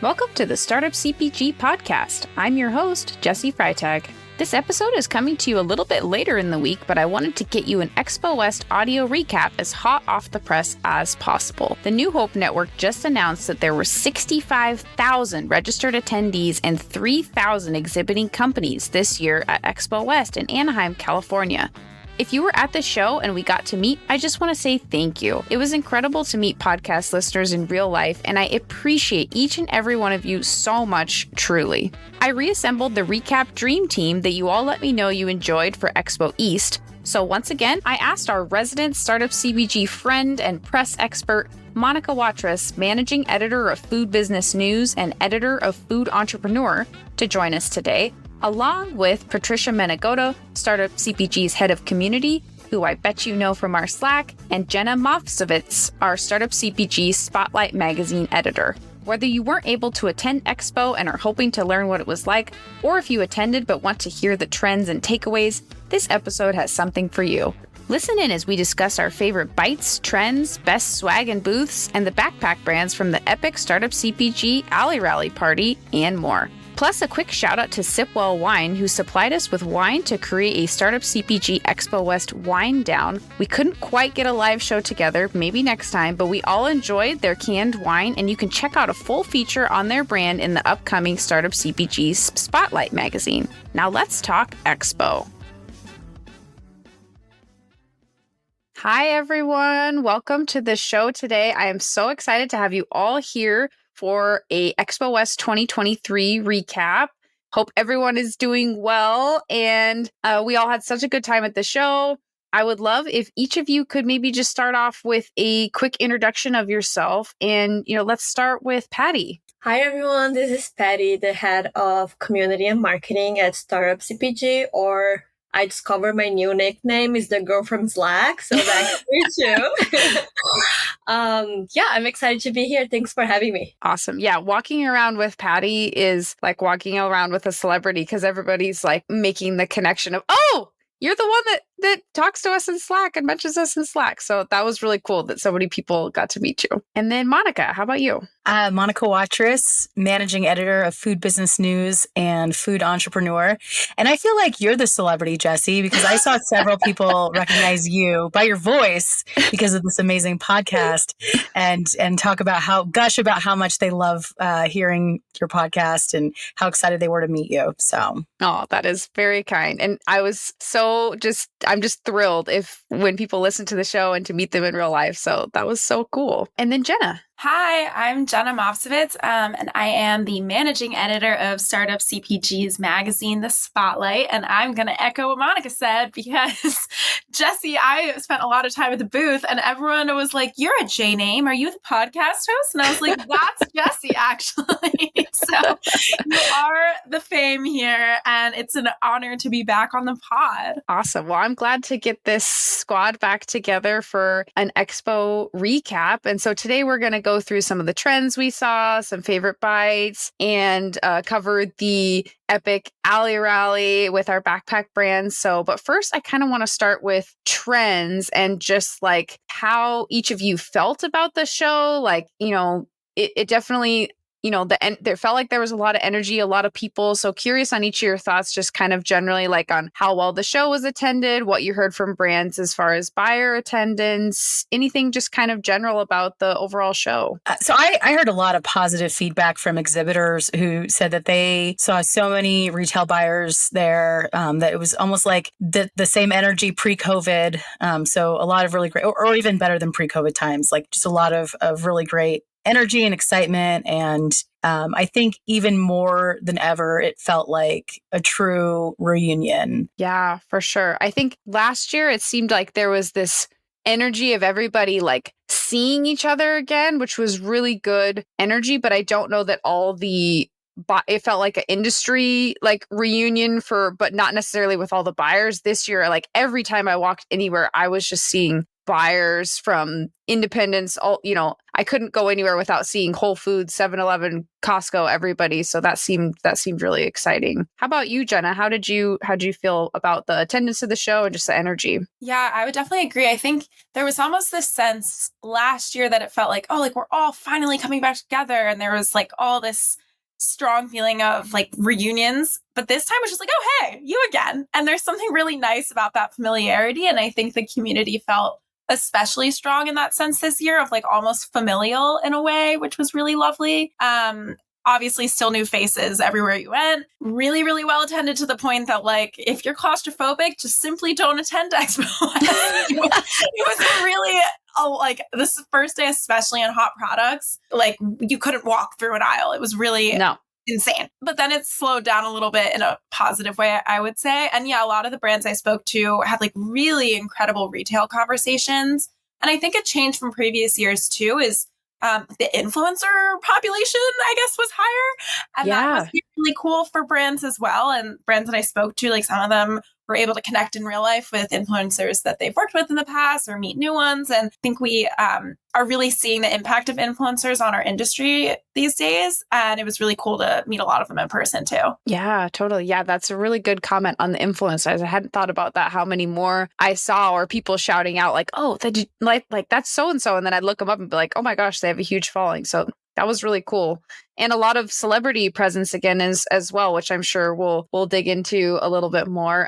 Welcome to the Startup CPG podcast. I'm your host, Jesse Freitag. This episode is coming to you a little bit later in the week, but I wanted to get you an Expo West audio recap as hot off the press as possible. The New Hope Network just announced that there were 65,000 registered attendees and 3,000 exhibiting companies this year at Expo West in Anaheim, California. If you were at the show and we got to meet, I just want to say thank you. It was incredible to meet podcast listeners in real life, and I appreciate each and every one of you so much, truly. I reassembled the recap dream team that you all let me know you enjoyed for Expo East. So once again, I asked our resident Startup CPG friend and press expert, Monica Watrous, managing editor of Food Business News and editor of Food Entrepreneur, to join us today, along with Patricia Menegoto, Startup CPG's head of community, who I bet you know from our Slack, and Jenna Movsowitz, our Startup CPG Spotlight Magazine editor. Whether you weren't able to attend Expo and are hoping to learn what it was like, or if you attended but want to hear the trends and takeaways, this episode has something for you. Listen in as we discuss our favorite bites, trends, best swag and booths, and the backpack brands from the epic Startup CPG Alley Rally Party, and more. Plus, a quick shout out to Sipwell Wine, who supplied us with wine to create a Startup CPG Expo West wine down. We couldn't quite get a live show together, maybe next time, but we all enjoyed their canned wine, and you can check out a full feature on their brand in the upcoming Startup CPG Spotlight Magazine. Now let's talk Expo. Hi, everyone. Welcome to the show today. I am so excited to have you all here for a Expo West 2023 recap. Hope everyone is doing well, and we all had such a good time at the show. I would love if each of you could maybe just start off with a quick introduction of yourself, and let's start with Patty. Hi everyone, this is Patty, the head of community and marketing at Startup CPG, or I discovered my new nickname is the girl from Slack, so that's me too. I'm excited to be here. Thanks for having me. Awesome. Yeah, walking around with Patty is like walking around with a celebrity because everybody's like making the connection of, oh, you're the one that talks to us in Slack and mentions us in Slack. So that was really cool that so many people got to meet you. And then Monica, how about you? Monica Watrous, managing editor of Food Business News and Food Entrepreneur. And I feel like you're the celebrity, Jesse, because I saw several people recognize you by your voice because of this amazing podcast and gush about how much they love hearing your podcast and how excited they were to meet you. So, oh, that is very kind. And I was I'm just thrilled when people listen to the show and to meet them in real life. So that was so cool. And then Jenna. Hi, I'm Jenna Movsowitz, and I am the managing editor of Startup CPG's magazine, The Spotlight. And I'm going to echo what Monica said because, Jesse, I spent a lot of time at the booth and everyone was like, you're a J name. Are you the podcast host? And I was like, that's Jesse, actually. So you are the fame here, and it's an honor to be back on the pod. Awesome. Well, I'm glad to get this squad back together for an Expo recap. And so today we're going to go through some of the trends we saw, some favorite bites, and cover the epic Alley Rally with our backpack brands. But first, I kind of want to start with trends and just like how each of you felt about the show. Like, it definitely, there felt like there was a lot of energy, a lot of people. So curious on each of your thoughts, just kind of generally like on how well the show was attended, what you heard from brands as far as buyer attendance, anything just kind of general about the overall show. So I heard a lot of positive feedback from exhibitors who said that they saw so many retail buyers there that it was almost like the same energy pre-COVID. So a lot of really great, or even better than pre-COVID times, like just a lot of really great energy and excitement. And I think even more than ever, it felt like a true reunion. Yeah, for sure. I think last year it seemed like there was this energy of everybody like seeing each other again, which was really good energy. But I don't know that it felt like an industry like reunion but not necessarily with all the buyers this year. Like every time I walked anywhere, I was just seeing buyers from independents, all, I couldn't go anywhere without seeing Whole Foods, 7-Eleven, Costco, everybody. So that seemed really exciting. How about you, Jenna? How did you feel about the attendance of the show and just the energy? Yeah, I would definitely agree. I think there was almost this sense last year that it felt like, oh, like we're all finally coming back together. And there was like all this strong feeling of like reunions. But this time it was just like, oh, hey, you again. And there's something really nice about that familiarity. And I think the community felt especially strong in that sense this year of like almost familial in a way, which was really lovely. Obviously still new faces everywhere you went. Really, really well attended to the point that like, if you're claustrophobic, just simply don't attend Expo West. It was really, like this first day, especially on hot products, like you couldn't walk through an aisle. It was really insane. But then it slowed down a little bit in a positive way, I would say. And yeah, a lot of the brands I spoke to had like really incredible retail conversations. And I think a change from previous years too is the influencer population, I guess, was higher. And that must be really cool for brands as well. And brands that I spoke to, like some of them were able to connect in real life with influencers that they've worked with in the past or meet new ones. And I think we are really seeing the impact of influencers on our industry these days. And it was really cool to meet a lot of them in person too. Yeah, totally. Yeah, that's a really good comment on the influencers. I hadn't thought about that, how many more I saw or people shouting out like, oh, like that's so-and-so. And then I'd look them up and be like, oh my gosh, they have a huge following. So that was really cool. And a lot of celebrity presence again as well, which I'm sure we'll dig into a little bit more.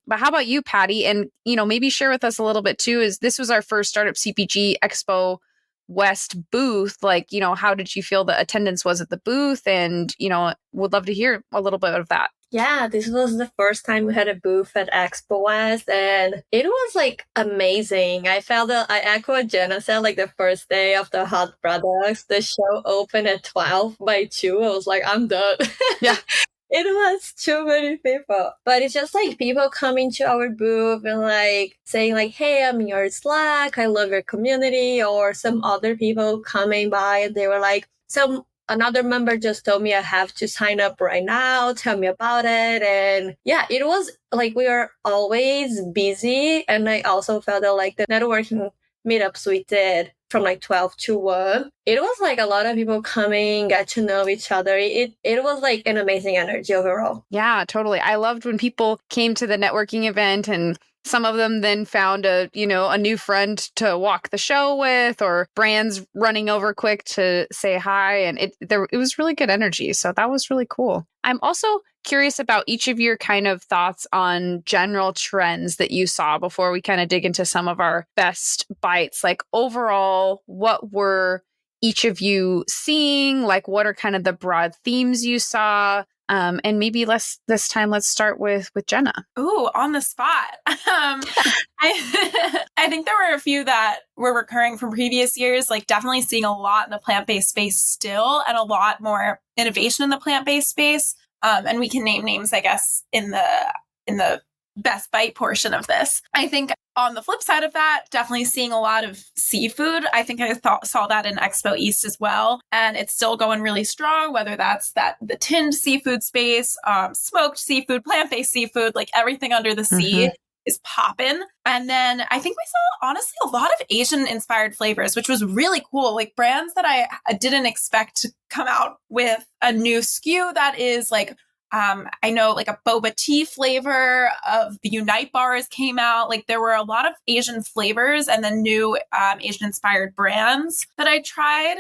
But how about you, Patty? And, maybe share with us a little bit too, is this was our first Startup CPG Expo West booth. Like, how did you feel the attendance was at the booth? And, would love to hear a little bit of that. Yeah, this was the first time we had a booth at Expo West, and it was like amazing. I felt that I echo what Jenna said, like the first day of the hot products, the show opened at 12 by 2. I was like, I'm done. Yeah. It was too many people. But it's just like people coming to our booth and like saying like, hey, I'm in your Slack. I love your community. Or some other people coming by and they were like, another member just told me I have to sign up right now. Tell me about it. And yeah, it was like we are always busy. And I also felt that like the networking meetups we did from like 12 to 1, it was like a lot of people coming, got to know each other. It was like an amazing energy overall. Yeah, totally. I loved when people came to the networking event and some of them then found a new friend to walk the show with, or brands running over quick to say hi. And it was really good energy. So that was really cool. I'm also curious about each of your kind of thoughts on general trends that you saw before we kind of dig into some of our best bites. Like overall, what were each of you seeing? Like, what are kind of the broad themes you saw? And maybe this time, let's start with Jenna. Ooh, on the spot. I think there were a few that were recurring from previous years, like definitely seeing a lot in the plant-based space still, and a lot more innovation in the plant-based space. And we can name names, I guess, in the best bite portion of this. I think on the flip side of that, definitely seeing a lot of seafood. I think I saw that in Expo East as well. And it's still going really strong, whether that's the tinned seafood space, smoked seafood, plant-based seafood, like everything under the sea is popping. And then I think we saw, honestly, a lot of Asian inspired flavors, which was really cool. Like brands that I didn't expect to come out with a new SKU that is like, I know like a boba tea flavor of the Unite bars came out. Like there were a lot of Asian flavors and then new Asian inspired brands that I tried.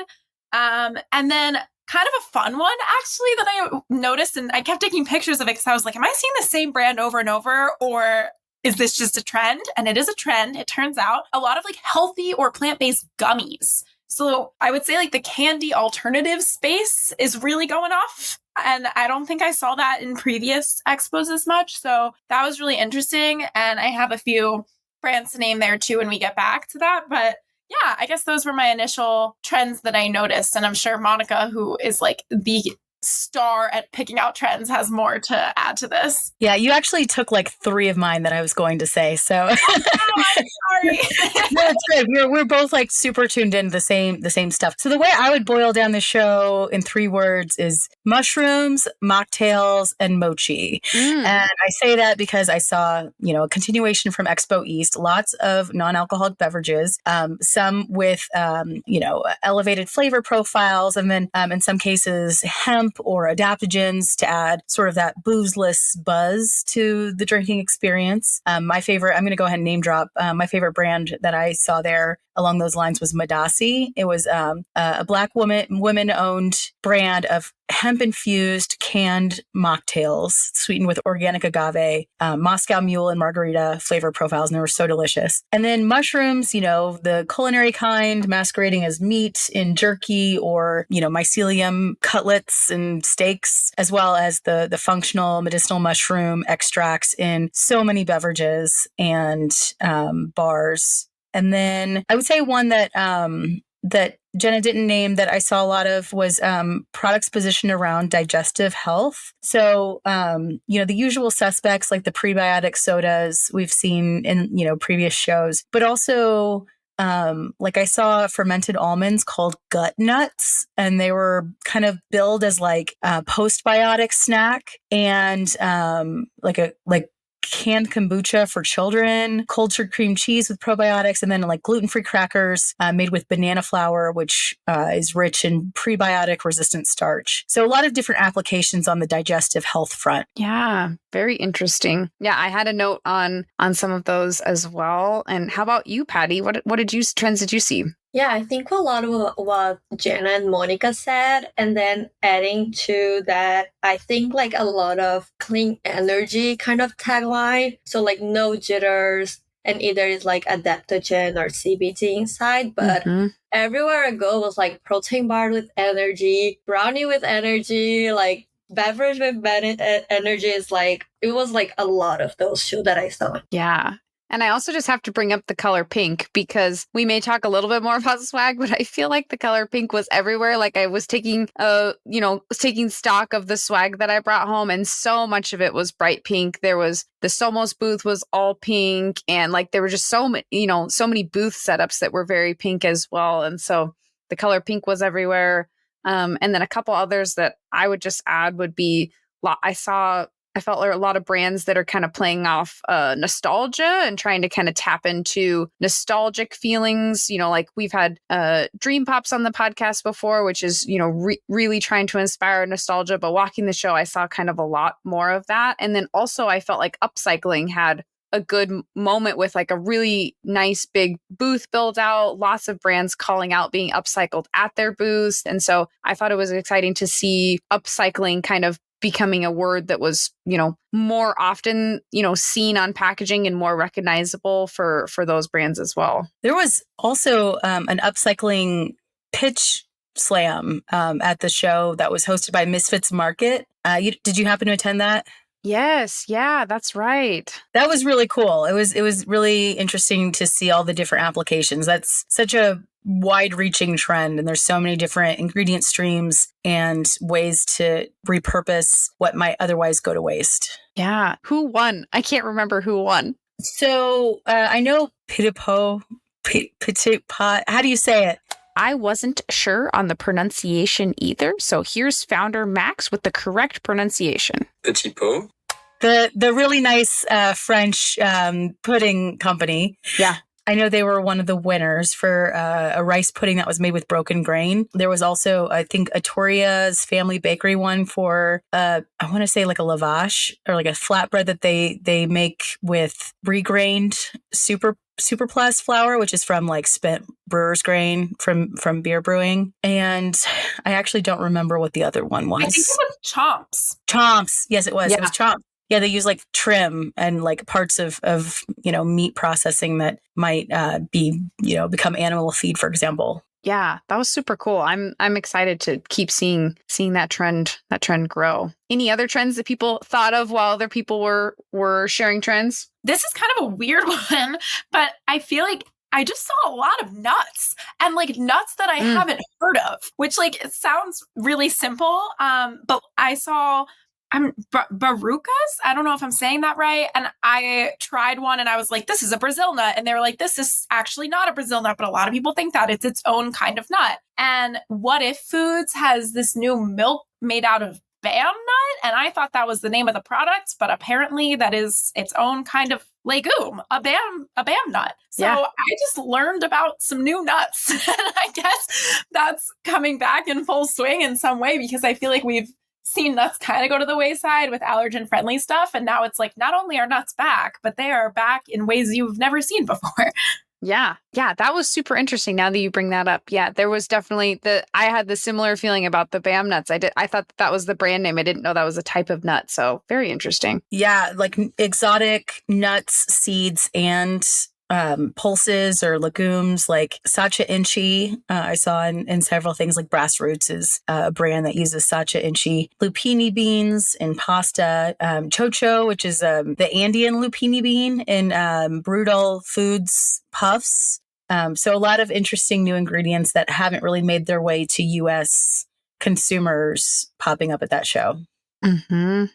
And then kind of a fun one actually that I noticed, and I kept taking pictures of it because I was like, am I seeing the same brand over and over, or is this just a trend? And it is a trend. It turns out a lot of like healthy or plant-based gummies. So I would say like the candy alternative space is really going off. And I don't think I saw that in previous expos as much. So that was really interesting. And I have a few brands to name there too when we get back to that. But yeah, I guess those were my initial trends that I noticed. And I'm sure Monica, who is like the star at picking out trends, has more to add to this. Yeah, you actually took like 3 of mine that I was going to say. So I'm sorry. no, it's good. We're both like super tuned into the same stuff. So the way I would boil down the show in 3 words is mushrooms, mocktails, and mochi. And I say that because I saw, a continuation from Expo East, lots of non-alcoholic beverages, some with, elevated flavor profiles, and then in some cases, hemp or adaptogens to add sort of that boozeless buzz to the drinking experience. My favorite, I'm going to go ahead and name drop, my favorite brand that I saw there along those lines was Madasi. It was a Black women-owned brand of hemp-infused canned mocktails sweetened with organic agave, Moscow Mule and margarita flavor profiles, and they were so delicious. And then mushrooms, the culinary kind, masquerading as meat in jerky or, mycelium cutlets and steaks, as well as the functional medicinal mushroom extracts in so many beverages and bars. And then I would say one that that Jenna didn't name that I saw a lot of was products positioned around digestive health. So, the usual suspects like the prebiotic sodas we've seen in, previous shows, but also like I saw fermented almonds called gut nuts, and they were kind of billed as like a postbiotic snack and like canned kombucha for children, cultured cream cheese with probiotics, and then like gluten-free crackers made with banana flour, which is rich in prebiotic resistant starch. So a lot of different applications on the digestive health front. Yeah, very interesting. Yeah, I had a note on some of those as well. And how about you, Patty? What trends did you see? Yeah, I think a lot of what Jenna and Monica said, and then adding to that, I think like a lot of clean energy kind of tagline. So like no jitters, and either it's like adaptogen or CBD inside, but everywhere I go was like protein bar with energy, brownie with energy, like beverage with energy. Is like, it was like a lot of those two that I saw. Yeah. And I also just have to bring up the color pink because we may talk a little bit more about swag, but I feel like the color pink was everywhere. Like I was taking stock of the swag that I brought home, and so much of it was bright pink. There was the Somos booth was all pink, and like there were just so many booth setups that were very pink as well. And so the color pink was everywhere. And then a couple others that I would just add would be I felt like a lot of brands that are kind of playing off nostalgia and trying to kind of tap into nostalgic feelings. Like we've had Dream Pops on the podcast before, which is, really trying to inspire nostalgia. But walking the show, I saw kind of a lot more of that. And then also I felt like upcycling had a good moment with like a really nice big booth built out, lots of brands calling out being upcycled at their booths. And so I thought it was exciting to see upcycling kind of becoming a word that was, more often, seen on packaging and more recognizable for those brands as well. There was also an upcycling pitch slam at the show that was hosted by Misfits Market. Did you happen to attend that? Yes. Yeah, that's right. That was really cool. It was really interesting to see all the different applications. That's such a wide-reaching trend, and there's so many different ingredient streams and ways to repurpose what might otherwise go to waste. Yeah. Who won? I can't remember who won. So I know Pitipo, how do you say it? I wasn't sure on the pronunciation either. So here's founder Max with the correct pronunciation. Petit pot. The really nice French pudding company. Yeah. I know they were one of the winners for a rice pudding that was made with broken grain. There was also, I think, Atoria's Family Bakery one for, I want to say like a lavash or like a flatbread that they make with regrained Superplus flour, which is from like spent brewer's grain from beer brewing. And I actually don't remember what the other one was. I think it was Chomps. Chomps. Yes, it was. Yeah. It was Chomps. Yeah, they use like trim and like parts of meat processing that might become animal feed, for example. Yeah, that was super cool. I'm excited to keep seeing that trend grow. Any other trends that people thought of while other people were sharing trends? This is kind of a weird one, but I feel like I just saw a lot of nuts and like nuts that I haven't heard of, which like it sounds really simple. But I saw barucas. I don't know if I'm saying that right. And I tried one and I was like, this is a Brazil nut. And they were like, this is actually not a Brazil nut, but a lot of people think that it's its own kind of nut. And What If Foods has this new milk made out of Bam nut. And I thought that was the name of the product, but apparently that is its own kind of legume, a bam nut. So I just learned about some new nuts. And I guess that's coming back in full swing in some way, because I feel like we've seen nuts kind of go to the wayside with allergen friendly stuff. And now it's like, not only are nuts back, but they are back in ways you've never seen before. Yeah. That was super interesting now that you bring that up. Yeah, there was definitely I had the similar feeling about the Bam nuts. I thought that was the brand name. I didn't know that was a type of nut. So very interesting. Yeah, like exotic nuts, seeds, and pulses or legumes like Sacha Inchi. I saw in several things, like Brass Roots is a brand that uses Sacha Inchi. Lupini beans in pasta. Chocho, which is the Andean lupini bean in Brutal Foods puffs. So a lot of interesting new ingredients that haven't really made their way to U.S. consumers popping up at that show.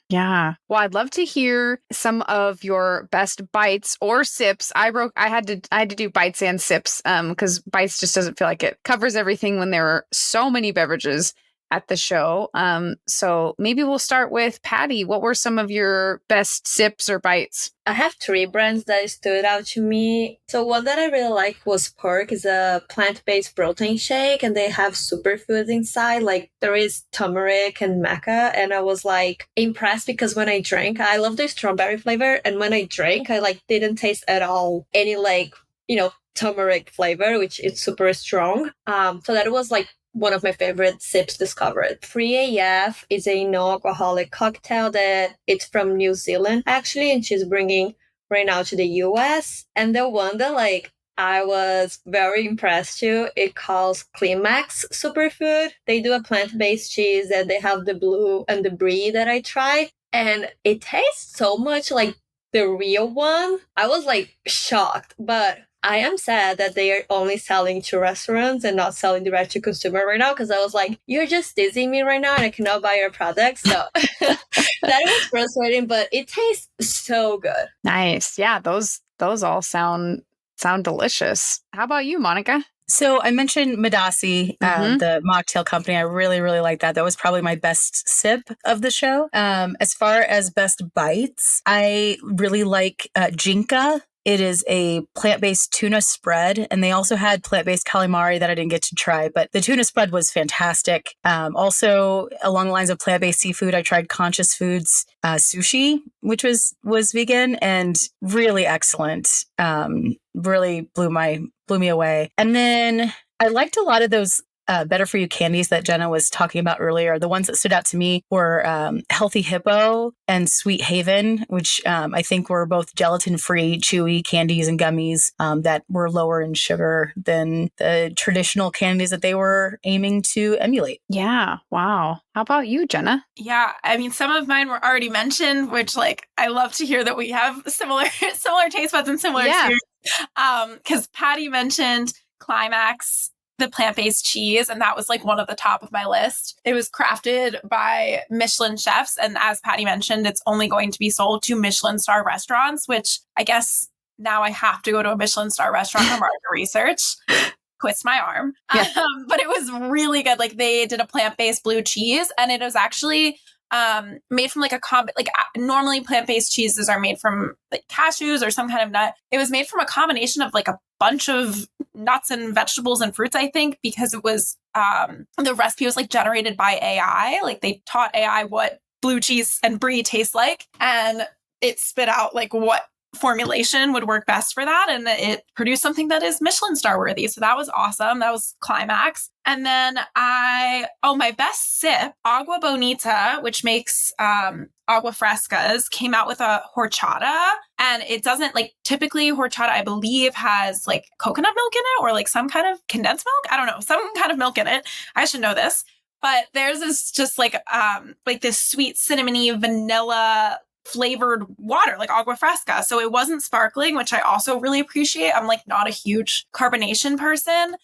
Yeah. Well, I'd love to hear some of your best bites or sips. I had to do bites and sips because bites just doesn't feel like it covers everything when there are so many beverages at the show. So maybe we'll start with Patty. What were some of your best sips or bites? I have 3 brands that stood out to me. So one that I really like was Pork. It's a plant-based protein shake, and they have superfoods inside. Like there is turmeric and maca, and I was like impressed because when I drank, I love the strawberry flavor, and when I drank, I like didn't taste at all any turmeric flavor, which is super strong. So that was like one of my favorite sips discovered. 3AF is a non-alcoholic cocktail that it's from New Zealand, actually, and she's bringing right now to the US. And the one that I was very impressed too, it calls Climax Superfood. They do a plant-based cheese and they have the blue and the brie that I tried. And it tastes so much like the real one. I was shocked, but I am sad that they are only selling to restaurants and not selling direct to consumer right now, because I was like, you're just teasing me right now and I cannot buy your products. So that was frustrating, but it tastes so good. Nice. Yeah, those all sound delicious. How about you, Monica? So I mentioned Madasi, the mocktail company. I really, really like that. That was probably my best sip of the show. As far as best bites, I really like Jinka. It is a plant-based tuna spread, and they also had plant-based calamari that I didn't get to try, but the tuna spread was fantastic. Also, along the lines of plant-based seafood, I tried Conscious Foods sushi, which was vegan and really excellent. Really blew me away. And then I liked a lot of those better for you candies that Jenna was talking about earlier. The ones that stood out to me were Healthy Hippo and Sweet Haven, which I think were both gelatin-free, chewy candies and gummies that were lower in sugar than the traditional candies that they were aiming to emulate. Yeah. Wow. How about you, Jenna? Yeah. I mean, some of mine were already mentioned, which I love to hear that we have similar taste buds and similar experience. Because Patty mentioned Climax, the plant-based cheese, and that was one of the top of my list. It was crafted by Michelin chefs, and as Patty mentioned, it's only going to be sold to Michelin star restaurants, which I guess now I have to go to a Michelin star restaurant for market research. Twist my arm. Yeah. But it was really good. They did a plant-based blue cheese, and it was actually made from normally plant-based cheeses are made from cashews or some kind of nut. It was made from a combination of a bunch of nuts and vegetables and fruits, I think, because it was the recipe was generated by AI. They taught AI what blue cheese and brie taste like, and it spit out what formulation would work best for that, and it produced something that is Michelin star worthy. So that was awesome. That was Climax. And then my best sip, Agua Bonita, which makes agua frescas, came out with a horchata, and it doesn't typically horchata, I believe, has coconut milk in it or some kind of condensed milk. I don't know, some kind of milk in it. I should know this, but theirs is just this sweet cinnamony vanilla flavored water, like agua fresca. So it wasn't sparkling, which I also really appreciate. I'm like not a huge carbonation person.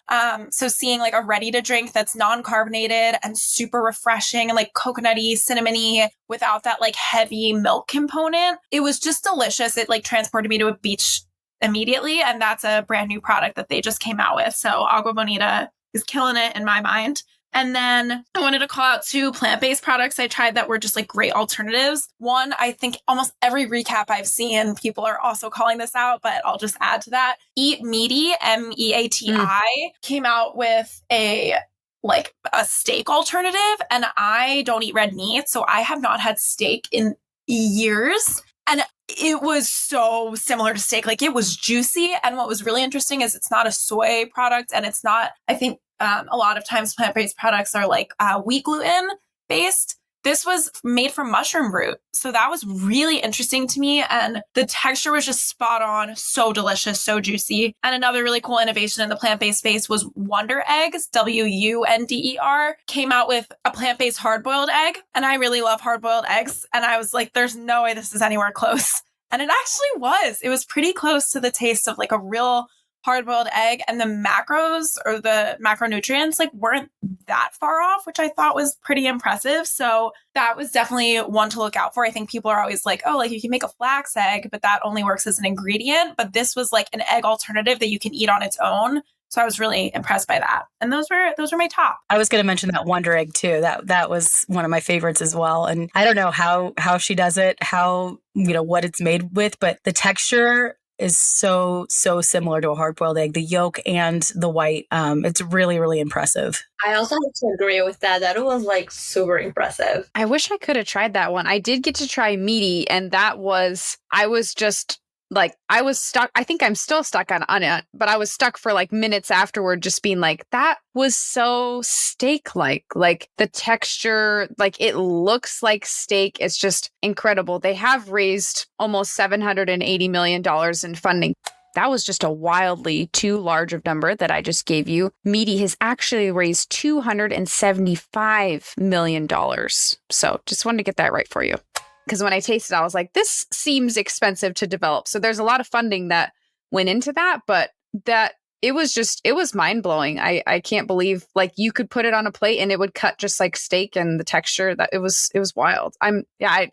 So seeing like a ready to drink that's non-carbonated and super refreshing and like coconutty, cinnamony without that like heavy milk component, it was just delicious. It like transported me to a beach immediately. And that's a brand new product that they just came out with. So Agua Bonita is killing it in my mind. And then I wanted to call out 2 plant-based products I tried that were just like great alternatives. One, I think almost every recap I've seen, people are also calling this out, but I'll just add to that. Eat Meaty, MEATI, came out with a steak alternative. And I don't eat red meat, so I have not had steak in years. And it was so similar to steak. Like it was juicy. And what was really interesting is it's not a soy product, and it's not, I think, a lot of times plant-based products are like wheat gluten based. This was made from mushroom root. So that was really interesting to me. And the texture was just spot on. So delicious, so juicy. And another really cool innovation in the plant-based space was Wonder Eggs, WUNDER, came out with a plant-based hard-boiled egg. And I really love hard-boiled eggs. And I was like, there's no way this is anywhere close. And it actually was. It was pretty close to the taste of like a real hard-boiled egg, and the macros or the macronutrients like weren't that far off, which I thought was pretty impressive. So that was definitely one to look out for. I think people are always like, oh, like you can make a flax egg, but that only works as an ingredient. But this was like an egg alternative that you can eat on its own. So I was really impressed by that. And those were my top. I was going to mention that Wonder Egg too. That was one of my favorites as well. And I don't know how she does it, how, what it's made with, but the texture is so similar to a hard-boiled egg, the yolk and the white. It's really, really impressive. I also have to agree with that. That it was like super impressive. I wish I could have tried that one. I did get to try Meaty, and I was stuck. I think I'm still stuck on it, but I was stuck for like minutes afterward, just being like, that was so steak-like. Like the texture, like it looks like steak. It's just incredible. They have raised almost $780 million in funding. That was just a wildly too large of number that I just gave you. Meaty has actually raised $275 million. So just wanted to get that right for you. Because when I tasted it, I was like, this seems expensive to develop. So there's a lot of funding that went into that, but it was mind blowing. I can't believe like you could put it on a plate and it would cut just like steak, and the texture that it was wild. I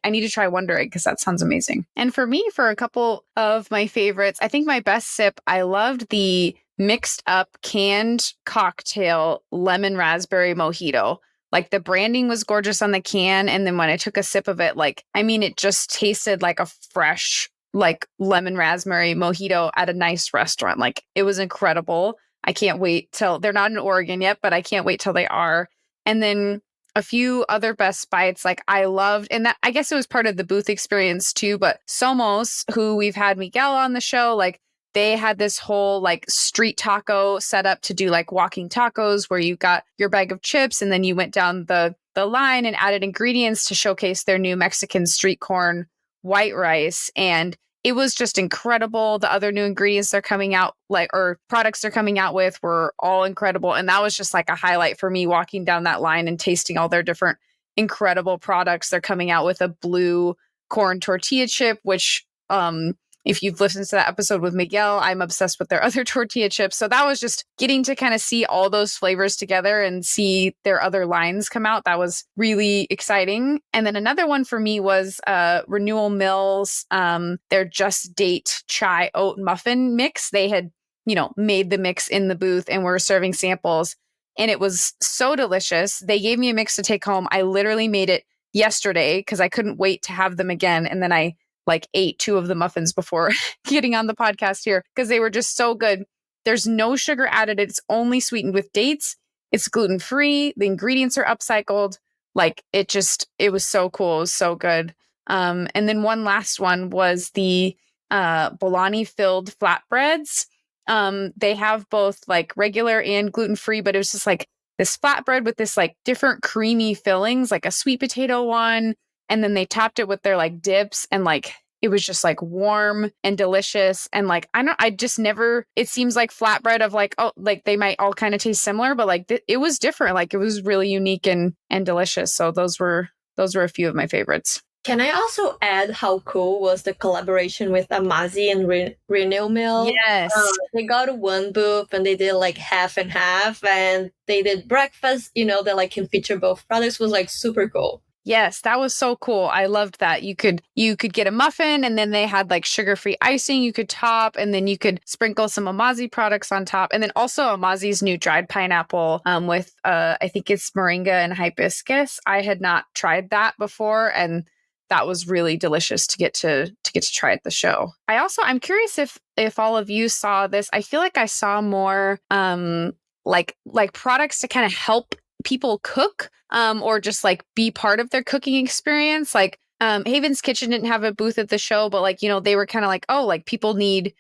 need to try Wonder Egg because that sounds amazing. And for me, for a couple of my favorites, I think my best sip, I loved the mixed up canned cocktail lemon raspberry mojito. Like the branding was gorgeous on the can. And then when I took a sip of it, it just tasted like a fresh, like lemon raspberry mojito at a nice restaurant. Like it was incredible. I can't wait till they're not in Oregon yet, but I can't wait till they are. And then a few other best bites, like I loved, and that I guess it was part of the booth experience too, but Somos, who we've had Miguel on the show, like they had this whole like street taco set up to do like walking tacos where you got your bag of chips and then you went down the line and added ingredients to showcase their new Mexican street corn white rice. And it was just incredible. The other new ingredients they're coming out or products they're coming out with were all incredible. And that was just like a highlight for me walking down that line and tasting all their different incredible products. They're coming out with a blue corn tortilla chip, which, if you've listened to that episode with Miguel, I'm obsessed with their other tortilla chips. So that was just getting to kind of see all those flavors together and see their other lines come out. That was really exciting. And then another one for me was Renewal Mills, their Just Date Chai Oat Muffin mix. They had, made the mix in the booth and were serving samples. And it was so delicious. They gave me a mix to take home. I literally made it yesterday because I couldn't wait to have them again. And then I ate 2 of the muffins before getting on the podcast here because they were just so good. There's no sugar added. It's only sweetened with dates. It's gluten-free. The ingredients are upcycled. It was so cool. It was so good. And then one last one was the bologna filled flatbreads. They have both like regular and gluten-free, but it was just like this flatbread with this like different creamy fillings, like a sweet potato one. And then they topped it with their like dips, and like it was just like warm and delicious. And like it seems like flatbread of like, oh, like they might all kind of taste similar, but like it was different. Like it was really unique and delicious. So those were a few of my favorites. Can I also add how cool was the collaboration with Amazi and Renew Mill? Yes. They got to one booth and they did like half and half, and they did breakfast, that like can feature both products. Was like super cool. Yes, that was so cool. I loved that. You could get a muffin, and then they had like sugar-free icing you could top, and then you could sprinkle some Amazi products on top. And then also Amazi's new dried pineapple with I think it's moringa and hibiscus. I had not tried that before, and that was really delicious to get to try at the show. I'm curious if all of you saw this. I feel like I saw more like products to kind of help people cook or just like be part of their cooking experience. Like Haven's Kitchen didn't have a booth at the show, but like, they were kind of like, oh, like people need,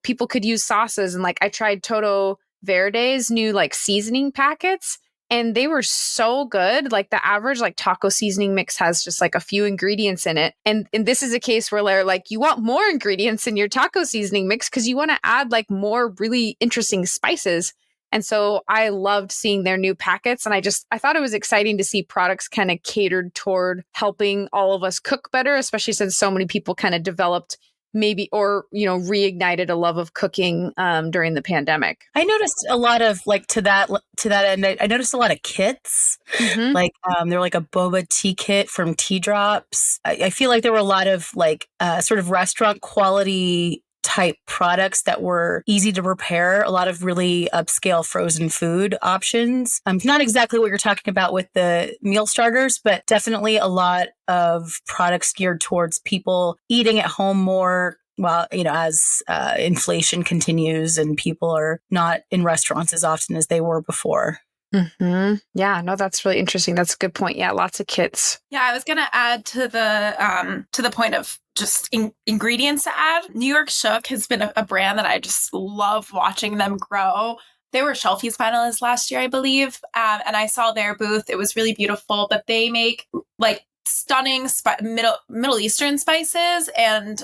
people could use sauces. And like I tried Toto Verde's new like seasoning packets, and they were so good. Like the average like taco seasoning mix has just like a few ingredients in it. And this is a case where they're like, you want more ingredients in your taco seasoning mix because you want to add like more really interesting spices. And so I loved seeing their new packets. And I thought it was exciting to see products kind of catered toward helping all of us cook better, especially since so many people kind of developed reignited a love of cooking during the pandemic. I noticed a lot of like to that end. I noticed a lot of kits, like they're like a boba tea kit from Tea Drops. I feel like there were a lot of like sort of restaurant quality type products that were easy to prepare, a lot of really upscale frozen food options. Not exactly what you're talking about with the meal starters, but definitely a lot of products geared towards people eating at home more. Well, as inflation continues and people are not in restaurants as often as they were before. Mm-hmm. Yeah, no, that's really interesting. That's a good point. Yeah, lots of kits. Yeah, I was going to add to the point of just ingredients to add. New York Shook has been a brand that I just love watching them grow. They were Shelfies finalists last year, I believe, and I saw their booth. It was really beautiful, but they make like stunning Middle Eastern spices and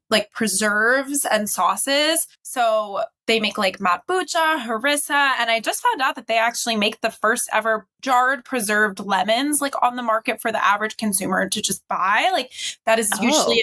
like preserves and sauces. So they make like matbucha, harissa, and I just found out that they actually make the first ever jarred preserved lemons like on the market for the average consumer to just buy. Like that is usually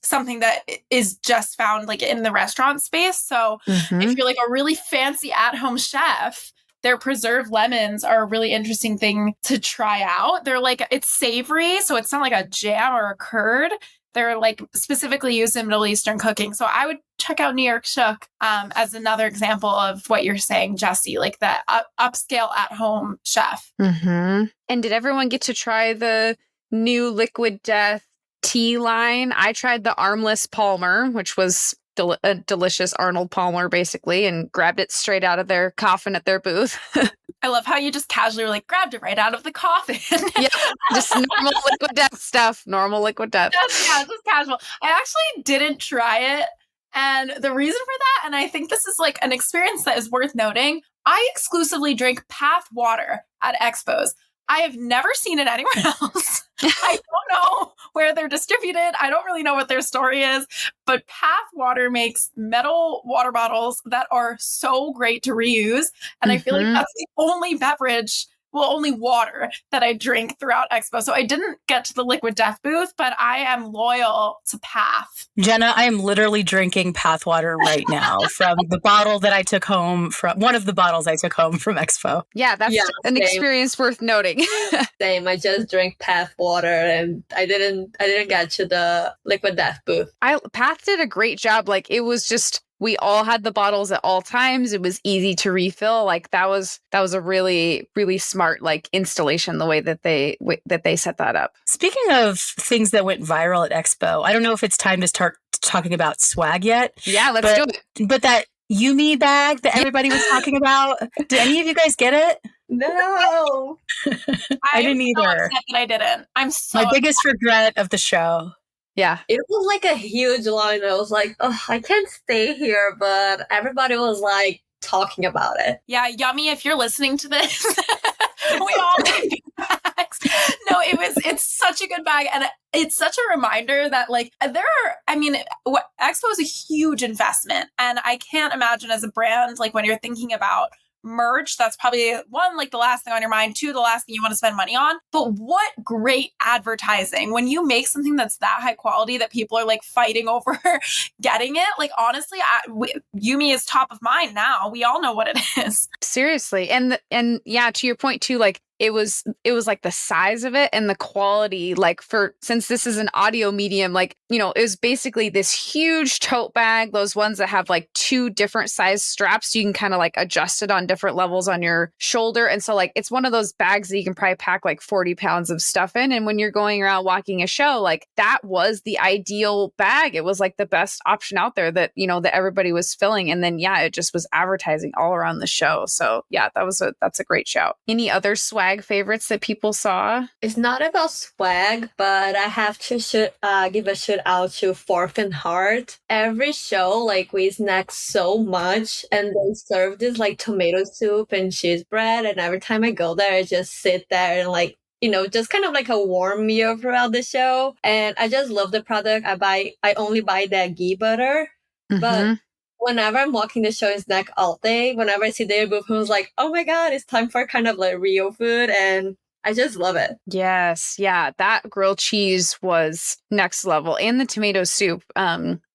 something that is just found like in the restaurant space. So if you're like a really fancy at-home chef, their preserved lemons are a really interesting thing to try out. They're like, it's savory, so it's not like a jam or a curd. They're like specifically used in Middle Eastern cooking. So I would check out New York Shook as another example of what you're saying, Jessie, like that upscale at-home chef. Mm-hmm. And did everyone get to try the new Liquid Death tea line? I tried the Armless Palmer, which was a delicious Arnold Palmer, basically, and grabbed it straight out of their coffin at their booth. I love how you just casually were like, grabbed it right out of the coffin. Yeah, just normal Liquid Death stuff. Normal Liquid Death. Just casual. I actually didn't try it. And the reason for that, and I think this is like an experience that is worth noting, I exclusively drink Path water at expos. I have never seen it anywhere else. I don't know where they're distributed. I don't really know what their story is, but Path Water makes metal water bottles that are so great to reuse. And I feel like that's the only only water that I drink throughout Expo. So I didn't get to the Liquid Death booth, but I am loyal to Path. Jenna, I am literally drinking Path water right now from the bottle that I took home from one of the bottles I took home from Expo. Yeah, that's an experience worth noting. Same. I just drank Path water and I didn't get to the Liquid Death booth. Path did a great job. Like it was just, we all had the bottles at all times. It was easy to refill. Like that was a really, really smart like installation, the way that they set that up. Speaking of things that went viral at Expo, I don't know if it's time to start talking about swag yet. Yeah, let's do it. But that Yumi bag that everybody was talking about, did any of you guys get it? No. I didn't either. So upset that I didn't. I'm so my biggest regret of the show. Yeah. It was like a huge line. I was like, oh, I can't stay here. But everybody was like talking about it. Yeah, Yummy, if you're listening to this, we all need bags. No, it's such a good bag. And it's such a reminder that like Expo is a huge investment. And I can't imagine as a brand, like when you're thinking about merch, that's probably one, like the last thing on your mind, two, the last thing you want to spend money on. But what great advertising when you make something that's that high quality that people are like fighting over getting it. Like, honestly, Yumi is top of mind now. We all know what it is. Seriously. And yeah, to your point too, like it was like the size of it and the quality, like since this is an audio medium, like, you know, it was basically this huge tote bag, those ones that have like two different size straps. So you can kind of like adjust it on different levels on your shoulder. And so like, it's one of those bags that you can probably pack like 40 pounds of stuff in. And when you're going around walking a show, like that was the ideal bag. It was like the best option out there that, you know, that everybody was filling. And then, yeah, it just was advertising all around the show. So yeah, that's a great shout. Any other swag favorites that people saw? It's not about swag, but I have to give a shout out to Fork and Heart. Every show, like, we snack so much, and they serve this like tomato soup and cheese bread. And every time I go there, I just sit there and like, you know, just kind of like a warm meal throughout the show. And I just love the product. I only buy that ghee butter, but whenever I'm walking the show and snack all day, whenever I see their booth, I was like, oh my God, it's time for kind of like real food. And I just love it. Yes. Yeah. That grilled cheese was next level. And the tomato soup.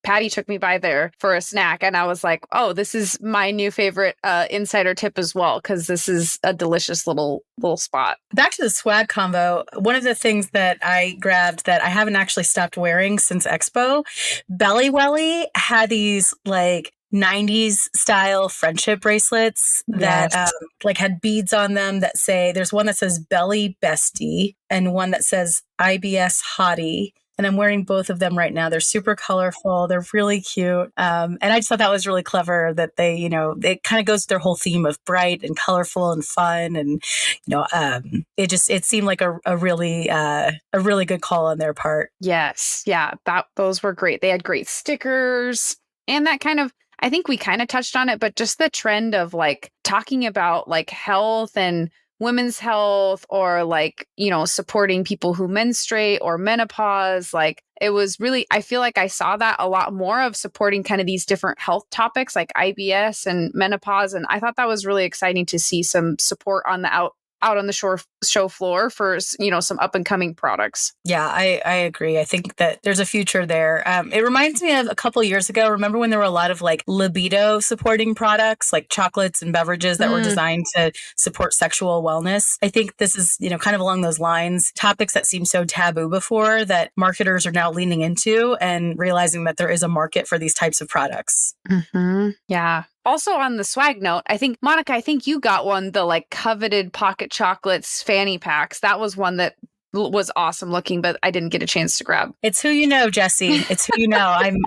Patty took me by there for a snack and I was like, oh, this is my new favorite insider tip as well, because this is a delicious little spot. Back to the swag combo. One of the things that I grabbed that I haven't actually stopped wearing since Expo, Belly Welly had these like 90s style friendship bracelets that like had beads on them that say, there's one that says Belly Bestie and one that says IBS Hottie. And I'm wearing both of them right now. They're super colorful. They're really cute. And I just thought that was really clever that they, you know, it kind of goes to their whole theme of bright and colorful and fun. And, you know, it seemed like a really good call on their part. Yes. Yeah. Those were great. They had great stickers and that kind of, I think we kind of touched on it, but just the trend of like talking about like health and women's health or like, you know, supporting people who menstruate or menopause. Like it was really, I feel like I saw that a lot more of supporting kind of these different health topics like IBS and menopause. And I thought that was really exciting to see some support on the out on the show floor for, you know, some up and coming products. Yeah, I agree. I think that there's a future there. It reminds me of a couple of years ago. Remember when there were a lot of like libido supporting products, like chocolates and beverages that were designed to support sexual wellness? I think this is, you know, kind of along those lines, topics that seemed so taboo before that marketers are now leaning into and realizing that there is a market for these types of products. Yeah. Also on the swag note, I think, Monica, you got one, the like coveted pocket chocolates fanny packs. That was one that was awesome looking, but I didn't get a chance to grab. It's who you know, Jesse. It's who you know. I'm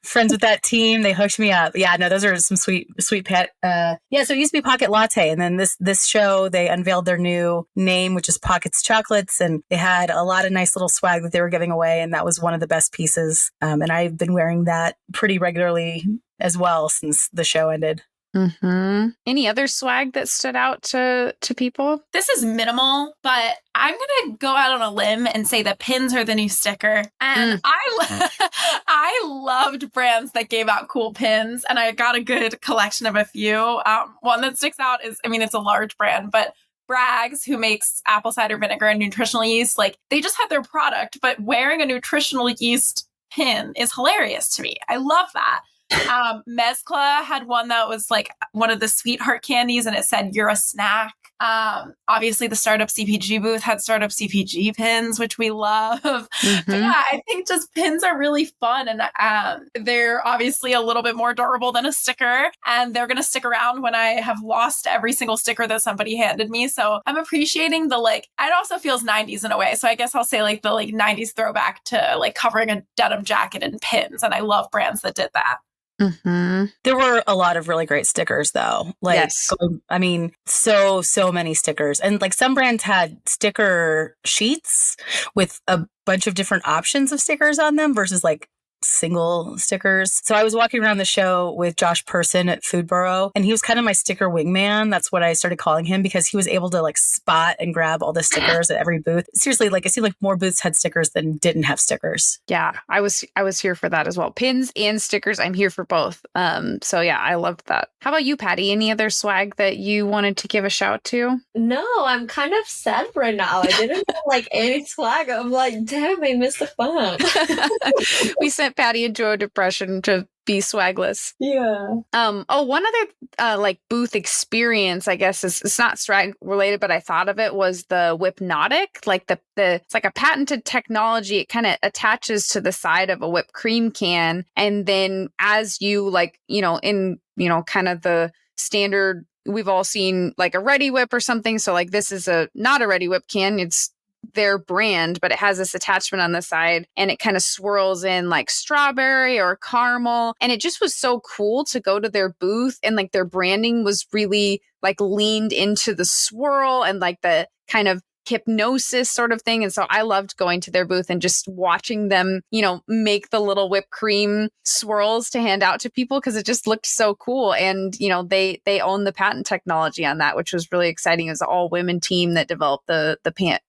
friends with that team. They hooked me up. Yeah, no, those are some sweet pet. So it used to be Pocket Latte. And then this show, they unveiled their new name, which is Pockets Chocolates. And they had a lot of nice little swag that they were giving away. And that was one of the best pieces. And I've been wearing that pretty regularly as well since the show ended. Any other swag that stood out to people? This is minimal, but I'm going to go out on a limb and say that pins are the new sticker. And I loved brands that gave out cool pins, and I got a good collection of a few. One that sticks out is, I mean, it's a large brand, but Bragg's, who makes apple cider vinegar and nutritional yeast, like they just had their product, but wearing a nutritional yeast pin is hilarious to me. I love that. Mezcla had one that was like one of the sweetheart candies and it said, "You're a snack." Obviously the Startup CPG booth had Startup CPG pins, which we love. But yeah, I think just pins are really fun, and they're obviously a little bit more durable than a sticker, and they're going to stick around when I have lost every single sticker that somebody handed me. So I'm appreciating the, like, it also feels 90s in a way. So I guess I'll say like the like 90s throwback to like covering a denim jacket in pins. And I love brands that did that. There were a lot of really great stickers though. Like, yes. I mean, so many stickers. And like some brands had sticker sheets with a bunch of different options of stickers on them versus like single stickers. So I was walking around the show with Josh Person at Foodboro, and he was kind of my sticker wingman. That's what I started calling him, because he was able to like spot and grab all the stickers at every booth. Seriously, like it seemed like more booths had stickers than didn't have stickers. Yeah, I was here for that as well. Pins and stickers, I'm here for both. So yeah, I loved that. How about you, Patty? Any other swag that you wanted to give a shout to? No, I'm kind of sad right now. I didn't have like any swag. I'm like, damn, I missed the fun. We sent Patty into a depression to be swagless. Yeah. One other like booth experience, I guess it's not swag related, but I thought of it, was the Whipnotic. Like the it's like a patented technology. It kind of attaches to the side of a whipped cream can, and then as you like, in kind of the standard, we've all seen like a Ready Whip or something. So like this is not a Ready Whip can. It's their brand, but it has this attachment on the side, and it kind of swirls in like strawberry or caramel. And it just was so cool to go to their booth, and like their branding was really like leaned into the swirl and like the kind of hypnosis sort of thing. And so I loved going to their booth and just watching them, make the little whipped cream swirls to hand out to people, because it just looked so cool. And, they own the patent technology on that, which was really exciting. It was an all-women team that developed the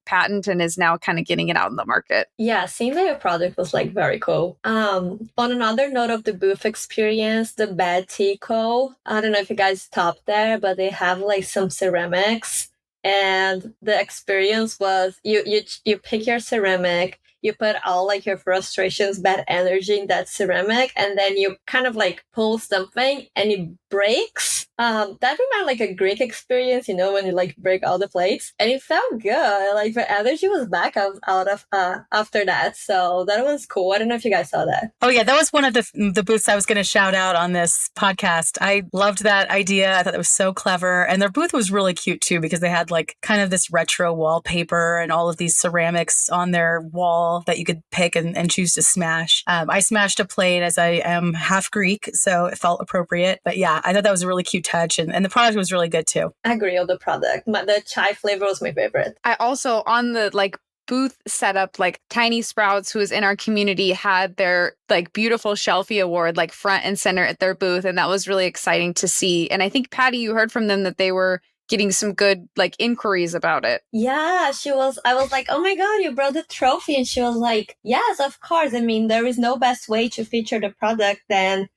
patent and is now kind of getting it out in the market. Yeah, seeing their product was like very cool. On another note of the booth experience, the Bad Tea Co. I don't know if you guys stopped there, but they have like some ceramics. And the experience was you pick your ceramic, you put all like your frustrations, bad energy in that ceramic, and then you kind of like pull something and it breaks. That reminded like a Greek experience, when you like break all the plates, and it felt good. Like the energy was back out of after that. So that was cool. I don't know if you guys saw that. Oh yeah, that was one of the booths I was going to shout out on this podcast. I loved that idea. I thought it was so clever, and their booth was really cute too, because they had like kind of this retro wallpaper and all of these ceramics on their wall that you could pick and choose to smash. I smashed a plate, as I am half Greek, so it felt appropriate. But yeah, I thought that was a really cute touch, and the product was really good too. I agree on the product. The chai flavor was my favorite. I also, on the like booth setup, like Tiny Sprouts, who is in our community, had their like beautiful Shelfie Award like front and center at their booth, and that was really exciting to see. And I think, Patty, you heard from them that they were getting some good like inquiries about it. Yeah, I was like, oh my God, you brought the trophy. And she was like, yes, of course. I mean, there is no best way to feature the product than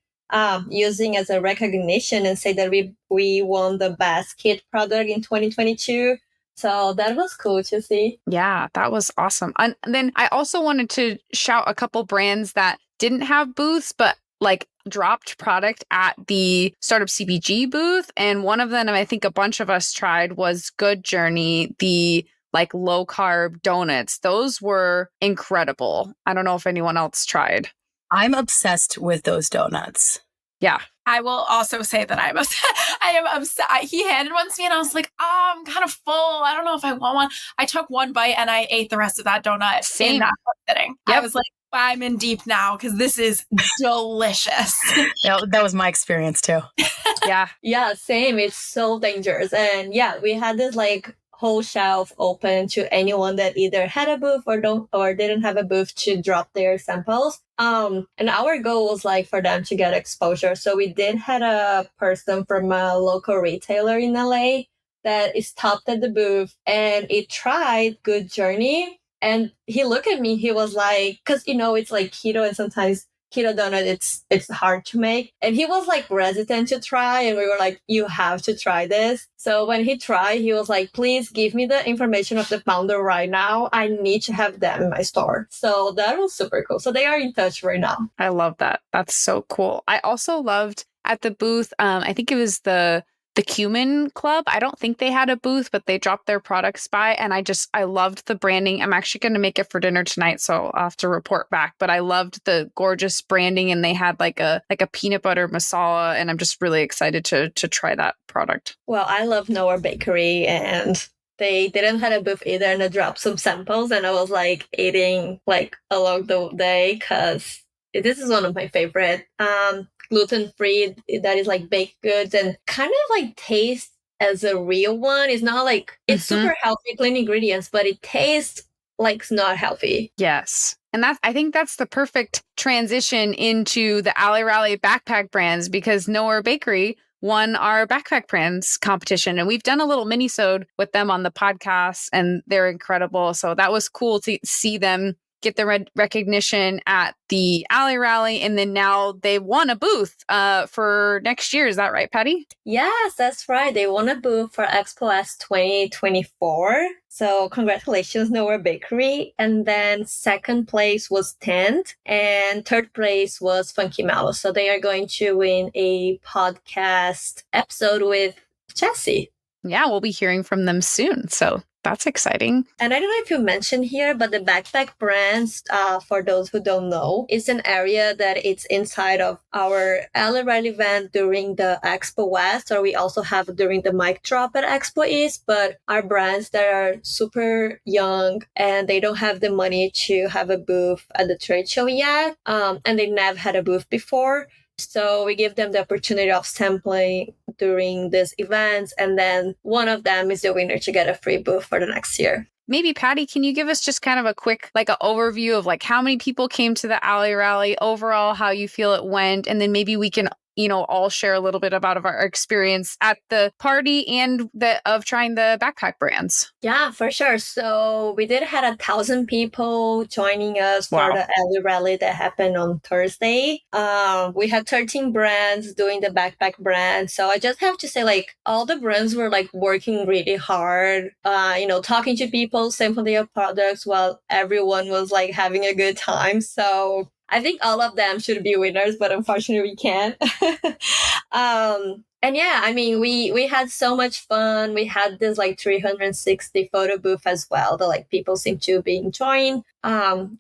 using as a recognition and say that we won the best kid product in 2022. So that was cool to see. Yeah, that was awesome. And then I also wanted to shout a couple brands that didn't have booths, but like dropped product at the Startup CPG booth. And one of them, I think a bunch of us tried, was Good Journey, the like low carb donuts. Those were incredible. I don't know if anyone else tried. I'm obsessed with those donuts. Yeah. I will also say that I am upset. He handed one to me and I was like, I'm kind of full. I don't know if I want one. I took one bite and I ate the rest of that donut. Same. In that sitting. Yep. I was like, I'm in deep now because this is delicious. That was my experience too. Yeah. Yeah, same. It's so dangerous. And yeah, we had this like whole shelf open to anyone that either had a booth or didn't have a booth to drop their samples. And our goal was like for them to get exposure. So we did had a person from a local retailer in LA that stopped at the booth and it tried Good Journey. And he looked at me, he was like, because it's like keto and sometimes keto donut, it's hard to make. And he was like hesitant to try. And we were like, you have to try this. So when he tried, he was like, please give me the information of the founder right now. I need to have them in my store. So that was super cool. So they are in touch right now. I love that. That's so cool. I also loved at the booth, I think it was the Cumin Club. I don't think they had a booth, but they dropped their products by, and I loved the branding. I'm actually going to make it for dinner tonight, so I'll have to report back. But I loved the gorgeous branding, and they had like a peanut butter masala, and I'm just really excited to try that product. Well, I love Noah Bakery, and they didn't have a booth either, and I dropped some samples, and I was like eating like along the day because this is one of my favorite. Gluten-free, that is like baked goods and kind of like tastes as a real one. It's not like, it's super healthy, clean ingredients, but it tastes like it's not healthy. Yes. And I think that's the perfect transition into the Alley Rally backpack brands, because Nowhere Bakery won our backpack brands competition. And we've done a little mini-sode with them on the podcast, and they're incredible. So that was cool to see them get the recognition at the Alley Rally. And then now they won a booth for next year. Is that right, Patty? Yes, that's right. They won a booth for Expo West 2024. So congratulations, Nowhere Bakery. And then second place was Tent, and third place was Funky Mellow. So they are going to win a podcast episode with Jessie. Yeah, we'll be hearing from them soon. So that's exciting. And I don't know if you mentioned here, but the backpack brands, for those who don't know, is an area that it's inside of our Alley Rally event during the Expo West, or we also have during the mic drop at Expo East. But our brands that are super young and they don't have the money to have a booth at the trade show yet, and they never had a booth before. So we give them the opportunity of sampling during these events, and then one of them is the winner to get a free booth for the next year. Maybe, Patty, can you give us just kind of a quick, like an overview of like how many people came to the Alley Rally overall, how you feel it went, and then maybe we can, all share a little bit about our experience at the party and of trying the backpack brands. Yeah, for sure. So we did had 1,000 people joining us for the Alley Rally that happened on Thursday. We had 13 brands doing the backpack brand. So I just have to say, like, all the brands were like working really hard, talking to people, sampling their products while everyone was like having a good time. So I think all of them should be winners, but unfortunately we can't. And yeah, I mean, we had so much fun. We had this like 360 photo booth as well that like people seem to be enjoying.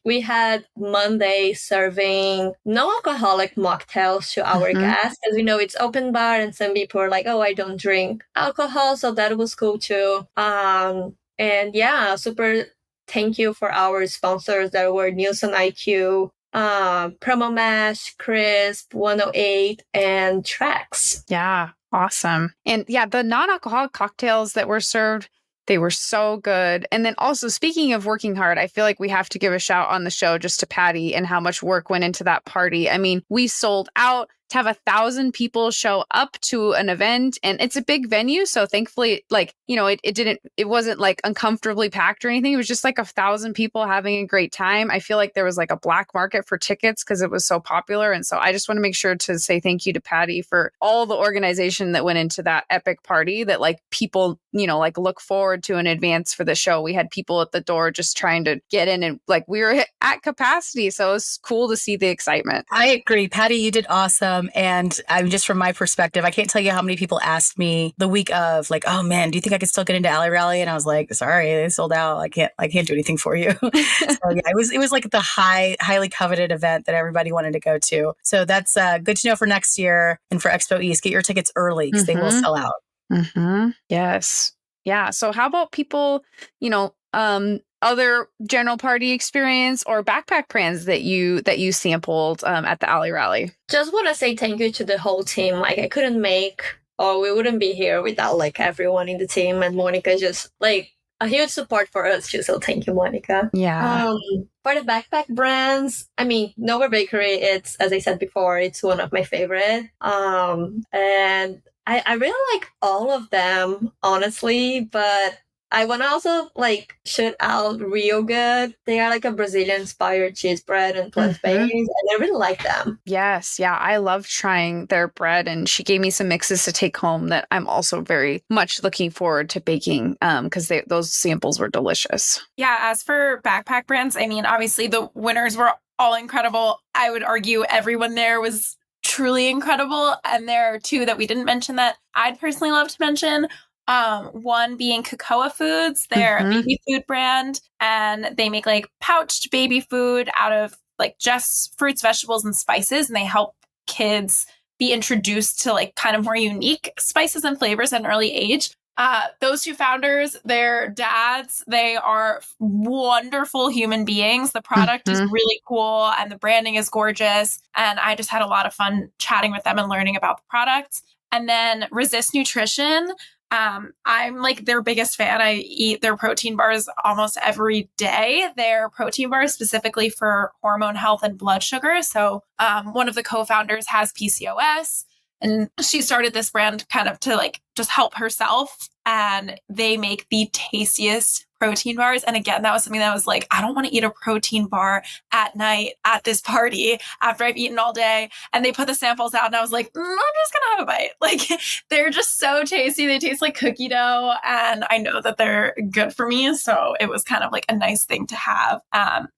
We had Monday serving non-alcoholic mocktails to our guests, because we know it's open bar and some people are like, oh, I don't drink alcohol. So that was cool too. And yeah, super thank you for our sponsors that were Nielsen IQ, Promo Mash, Crisp, 108, and Trax. Yeah, awesome. And yeah, the non-alcoholic cocktails that were served, they were so good. And then also, speaking of working hard, I feel like we have to give a shout on the show just to Patty and how much work went into that party. I mean, we sold out. To have 1,000 people show up to an event, and it's a big venue. So thankfully, like, it wasn't like uncomfortably packed or anything. It was just like 1,000 people having a great time. I feel like there was like a black market for tickets because it was so popular. And so I just want to make sure to say thank you to Patty for all the organization that went into that epic party that like people, like look forward to in advance for the show. We had people at the door just trying to get in, and like we were at capacity. So it was cool to see the excitement. I agree. Patty, you did awesome. And I'm just from my perspective, I can't tell you how many people asked me the week of like, oh man, do you think I could still get into Alley Rally? And I was like, sorry, they sold out. I can't do anything for you. So yeah, it was like the highly coveted event that everybody wanted to go to. So that's good to know for next year, and for Expo East, get your tickets early because they will sell out. Yes. Yeah. So how about people, other general party experience or backpack brands that you sampled at the Alley Rally? Just want to say thank you to the whole team. Like I couldn't make, or we wouldn't be here without like everyone in the team, and Monica just like a huge support for us too. So thank you, Monica. Yeah. For the backpack brands, I mean, Nowhere Bakery, it's, as I said before, it's one of my favorite. And I really like all of them, honestly, but I want to also like shout out Real Good. They are like a Brazilian-inspired cheese bread and plant-based, and I really like them. Yes, yeah, I love trying their bread, and she gave me some mixes to take home that I'm also very much looking forward to baking because those samples were delicious. Yeah, as for backpack brands, I mean, obviously the winners were all incredible. I would argue everyone there was truly incredible, and there are two that we didn't mention that I'd personally love to mention. One being Cocoa Foods. They're a baby food brand, and they make like pouched baby food out of like just fruits, vegetables, and spices. And they help kids be introduced to like kind of more unique spices and flavors at an early age. Those two founders, they're dads. They are wonderful human beings. The product is really cool and the branding is gorgeous. And I just had a lot of fun chatting with them and learning about the product. And then Resist Nutrition. I'm like their biggest fan. I eat their protein bars almost every day. They're protein bars specifically for hormone health and blood sugar. So one of the co-founders has PCOS, and she started this brand kind of to like just help herself. And they make the tastiest protein bars. And again, that was something that was like, I don't want to eat a protein bar at night at this party after I've eaten all day. And they put the samples out and I was like, I'm just going to have a bite. Like they're just so tasty. They taste like cookie dough. And I know that they're good for me. So it was kind of like a nice thing to have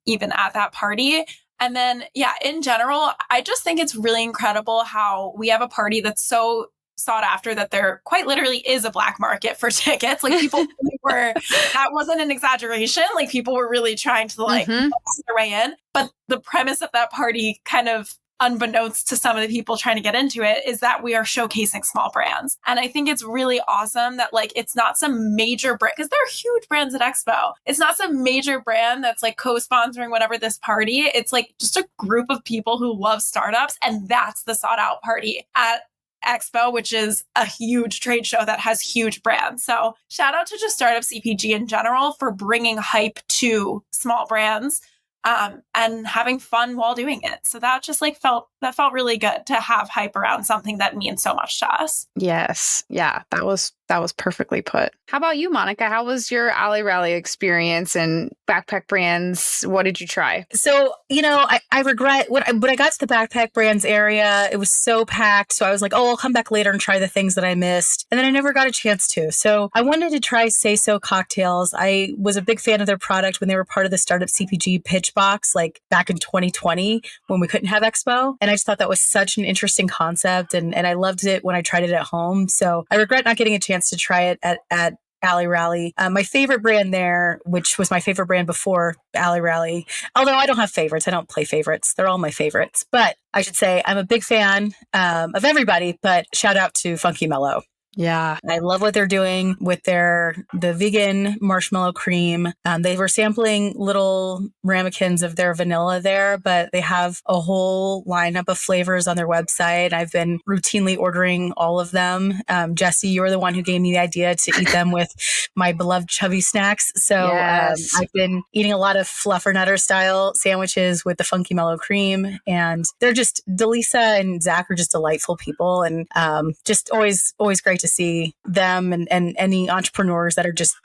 even at that party. And then, yeah, in general, I just think it's really incredible how we have a party that's so sought after that there quite literally is a black market for tickets. Like people really were, that wasn't an exaggeration. Like people were really trying to like bust their way in. But the premise of that party, kind of unbeknownst to some of the people trying to get into it, is that we are showcasing small brands. And I think it's really awesome that like, it's not some major brand, because there are huge brands at Expo. It's not some major brand that's like co-sponsoring whatever this party. It's like just a group of people who love startups. And that's the sought out party at Expo, which is a huge trade show that has huge brands. So shout out to just Startup CPG in general for bringing hype to small brands and having fun while doing it. So that just like felt really good to have hype around something that means so much to us. Yes. Yeah, that was perfectly put. How about you, Monica? How was your Alley Rally experience and backpack brands? What did you try? So, I regret when I got to the backpack brands area, it was so packed. So I was like, oh, I'll come back later and try the things that I missed. And then I never got a chance to. So I wanted to try Say So cocktails. I was a big fan of their product when they were part of the Startup CPG pitch box, like back in 2020 when we couldn't have Expo. And I just thought that was such an interesting concept. And I loved it when I tried it at home. So I regret not getting a chance to try it at Alley Rally. My favorite brand there, which was my favorite brand before Alley Rally, although I don't have favorites. I don't play favorites. They're all my favorites. But I should say I'm a big fan of everybody, but shout out to Funky Mellow. Yeah. I love what they're doing with the vegan marshmallow cream. They were sampling little ramekins of their vanilla there, but they have a whole lineup of flavors on their website. I've been routinely ordering all of them. Jessie, you were the one who gave me the idea to eat them with my beloved chubby snacks. So yes. I've been eating a lot of fluffer nutter style sandwiches with the Funky Mellow cream. And they're just, Delisa and Zach are just delightful people. And just always great to see them and any entrepreneurs that are just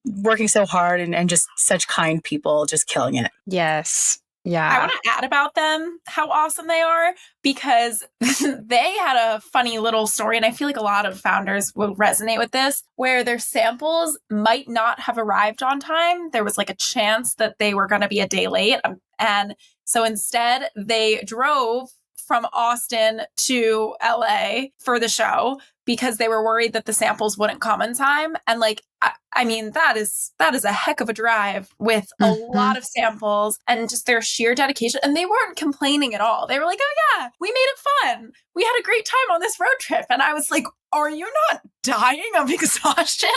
working so hard and just such kind people just killing it. Yes. Yeah. I want to add about them, how awesome they are, because they had a funny little story. And I feel like a lot of founders will resonate with this, where their samples might not have arrived on time. There was like a chance that they were going to be a day late. And so instead they drove from Austin to LA for the show because they were worried that the samples wouldn't come in time. And like, I mean, that is a heck of a drive with a lot of samples and just their sheer dedication. And they weren't complaining at all. They were like, oh yeah, we made it fun. We had a great time on this road trip. And I was like, are you not dying of exhaustion?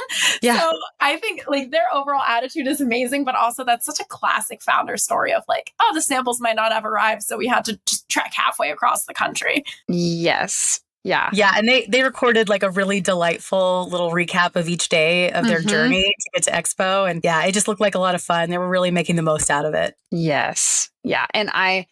Yeah. So I think like their overall attitude is amazing, but also that's such a classic founder story of like, oh, the samples might not have arrived, so we had to just trek halfway across the country. Yes. Yeah. Yeah. And they recorded like a really delightful little recap of each day of their journey to get to Expo. And yeah, it just looked like a lot of fun. They were really making the most out of it. Yes. Yeah. And I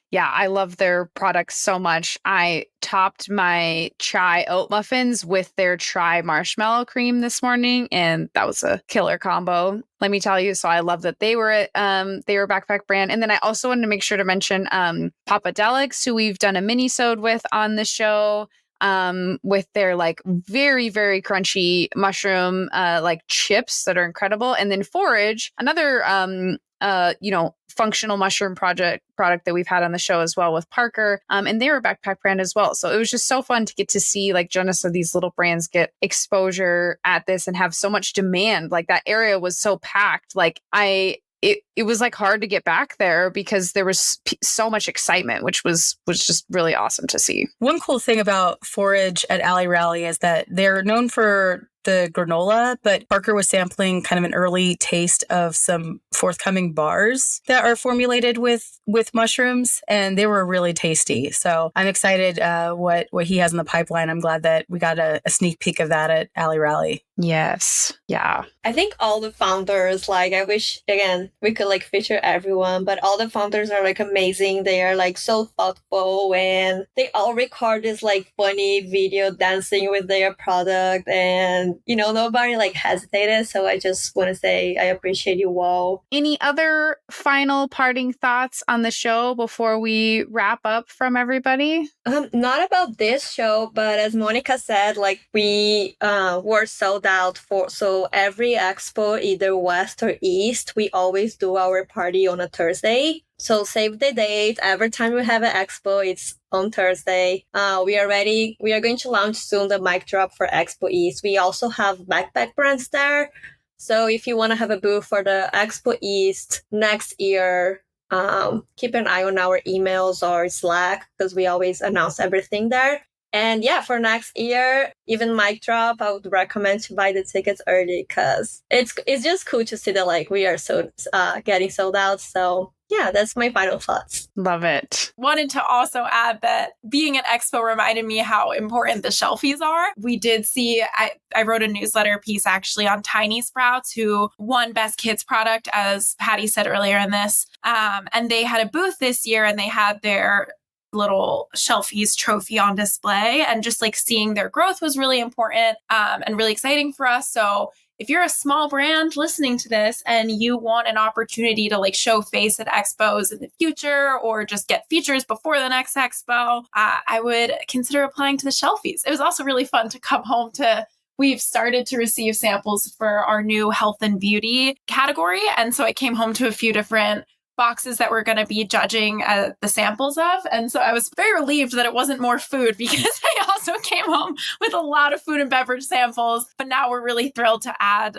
love their products so much. I topped my chai oat muffins with their chai marshmallow cream this morning, and that was a killer combo, let me tell you. So I love that they were a backpack brand. And then I also wanted to make sure to mention Papa Delics, who we've done a mini-sode with on the show. With their like very, very crunchy mushroom like chips that are incredible. And then Forage, another functional mushroom product that we've had on the show as well with Parker. And they were a backpack brand as well. So it was just so fun to get to see, like Jenna said, these little brands get exposure at this and have so much demand. Like that area was so packed. Like it was like hard to get back there because there was so much excitement, which was just really awesome to see. One cool thing about Forage at Alley Rally is that they're known for the granola, but Parker was sampling kind of an early taste of some forthcoming bars that are formulated with mushrooms, and they were really tasty. So I'm excited what he has in the pipeline. I'm glad that we got a sneak peek of that at Alley Rally. Yes. Yeah. I think all the founders, like, I wish, again, we could, like, feature everyone, but all the founders are, like, amazing. They are, like, so thoughtful, and they all record this, like, funny video dancing with their product, and, you know, nobody, like, hesitated. So I just want to say I appreciate you all. Any other final parting thoughts on the show before we wrap up from everybody? Not about this show, but as Monica said, like, we were sold out so every expo, either West or East, we always do our party on a Thursday. So save the date. Every time we have an expo, it's on Thursday. We are going to launch soon the mic drop for Expo East. We also have backpack brands there. So if you want to have a booth for the Expo East next year, keep an eye on our emails or Slack, because we always announce everything there. And yeah, for next year, even mic drop, I would recommend to buy the tickets early, because it's just cool to see that, like, we are getting sold out. So yeah, that's my final thoughts. Love it. Wanted to also add that being at Expo reminded me how important the shelfies are. We did see, I wrote a newsletter piece actually on Tiny Sprouts, who won Best Kids Product, as Patty said earlier in this. And they had a booth this year, and they had their little shelfies trophy on display, and just like seeing their growth was really important and really exciting for us. So if you're a small brand listening to this and you want an opportunity to like show face at expos in the future, or just get features before the next expo, I would consider applying to the shelfies. It was also really fun to come home to we've started to receive samples for our new health and beauty category. And so I came home to a few different boxes that we're going to be judging the samples of. And so I was very relieved that it wasn't more food, because I also came home with a lot of food and beverage samples. But now we're really thrilled to add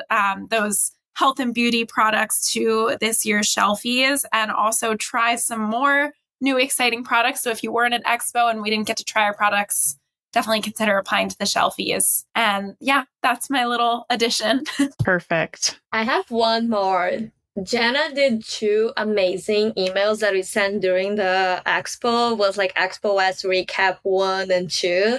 those health and beauty products to this year's shelfies, and also try some more new exciting products. So if you weren't at Expo and we didn't get to try our products, definitely consider applying to the shelfies. And yeah, that's my little addition. Perfect. I have one more. Jenna did 2 amazing emails that we sent during the expo. Was like Expo West recap 1 and 2.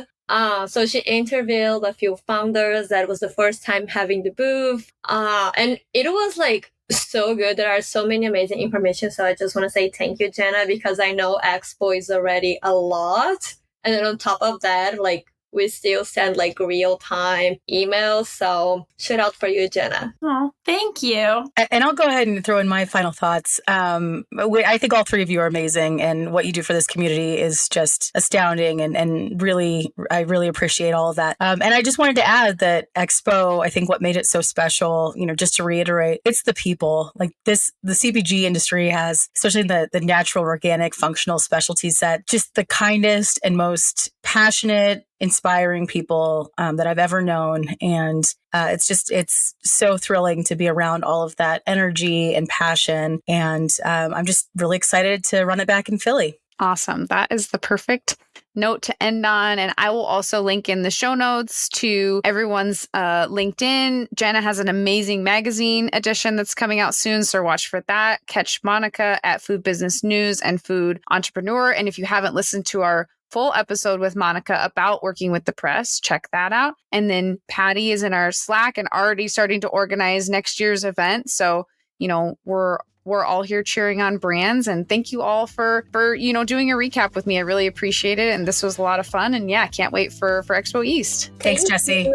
So she interviewed a few founders. That was the first time having the booth. And it was like so good. There are so many amazing information. So I just want to say thank you, Jenna, because I know Expo is already a lot. And then on top of that, like, we still send like real-time emails. So shout out for you, Jenna. Oh, thank you. And I'll go ahead and throw in my final thoughts. I think all 3 of you are amazing, and what you do for this community is just astounding, and really, I really appreciate all of that. And I just wanted to add that Expo, I think what made it so special, you know, just to reiterate, it's the people. Like this, the CPG industry has, especially the natural, organic, functional specialty set, just the kindest and most passionate, inspiring people that I've ever known. And it's so thrilling to be around all of that energy and passion. And I'm just really excited to run it back in Philly. Awesome. That is the perfect note to end on. And I will also link in the show notes to everyone's LinkedIn. Jenna has an amazing magazine edition that's coming out soon, so watch for that. Catch Monica at Food Business News and Food Entrepreneur. And if you haven't listened to our full episode with Monica about working with the press, check that out. And then Patty is in our Slack and already starting to organize next year's event. So, you know, we're all here cheering on brands, and thank you all for doing a recap with me. I really appreciate it, and this was a lot of fun. And yeah, can't wait for Expo East. Thanks, Jessie.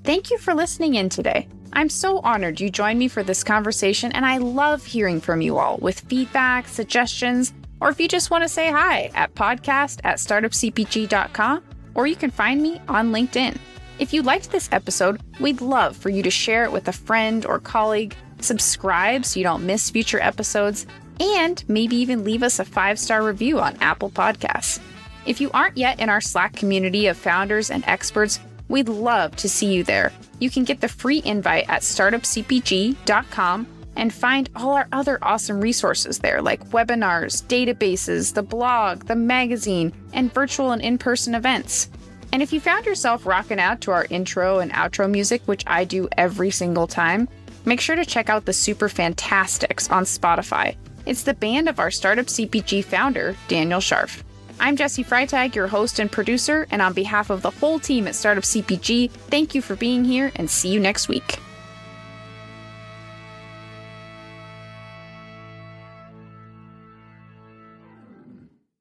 Thank you for listening in today. I'm so honored you joined me for this conversation, and I love hearing from you all with feedback, suggestions, or if you just want to say hi at podcast@startupcpg.com, or you can find me on LinkedIn. If you liked this episode, we'd love for you to share it with a friend or colleague, subscribe so you don't miss future episodes, and maybe even leave us a 5-star review on Apple Podcasts. If you aren't yet in our Slack community of founders and experts, we'd love to see you there. You can get the free invite at startupcpg.com and find all our other awesome resources there, like webinars, databases, the blog, the magazine, and virtual and in-person events. And if you found yourself rocking out to our intro and outro music, which I do every single time, make sure to check out the Super Fantastics on Spotify. It's the band of our Startup CPG founder, Daniel Scharf. I'm Jessie Freitag, your host and producer, and on behalf of the whole team at Startup CPG, thank you for being here and see you next week.